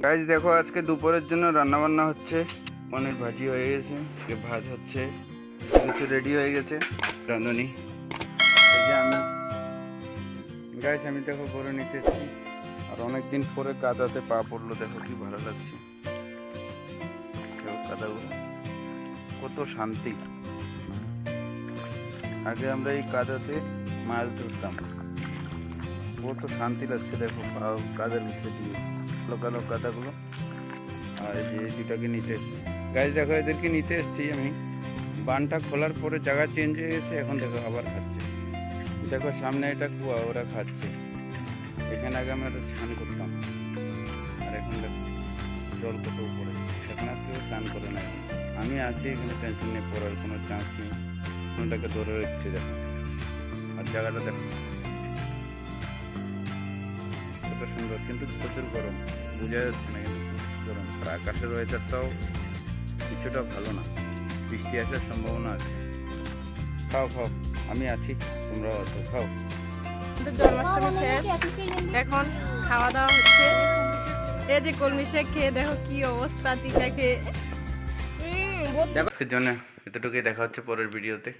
Guys দেখো আজকে দুপুরের জন্য রান্না বান্না হচ্ছে। পনির ভাজি হয়ে গেছে, ভাত হচ্ছে, কিছু রেডি হয়ে গেছে রাঁধুনি। এই যে আমি গাইজ আমি দেখো করে নিতে এসেছি। আর অনেকদিন পরে কাদাতে পা পড়লো, দেখো কি ভালো লাগছে। দেখো কাদাগুলো কত শান্তি। আগে আমরা এই কাদাতে মাছ ধরতাম, কত শান্তি লাগছে। দেখো পা কাদার ভিতরে দিয়ে কালো কালো কাদাগুলো। আর এই যে এই দুটাকে নিতে এসেছি গাইজ, দেখো এদেরকে নিতে এসেছি আমি। বানটা খোলার পরে জায়গা চেঞ্জ হয়ে গেছে, এখন দেখো আবার খাচ্ছে। দেখো সামনে এটা কুয়া, ওরা খাচ্ছে। এখানে আগে আমরা স্নান করতাম, আর এখন দেখো জল কত উপরে, এখন আর কেউ স্নান করে না। আমি আছি এখানে, টেনশন নেই, পড়ার কোনো চান্স নেই। কোনটাকে ধরে রাখছি দেখো। আর জায়গাটা দেখো কত সুন্দর, কিন্তু প্রচুর গরম, বোঝা যাচ্ছে না কিন্তু গরম। আর আকাশের ওয়েদারটাও কিছুটা ভালো না, বৃষ্টি আসার সম্ভাবনা আছে। খাও খাও, আমি আছি, তোমরাও আছো, খাও। জন্মাষ্টমী শেষ, এখন খাওয়া দাওয়া হচ্ছে। এই যে কলমি শাক খেয়ে দেখো কি অবস্থা, তিতা খেয়ে। দেখো সেজন্য এতটুকুই, দেখা হচ্ছে পরের ভিডিওতে।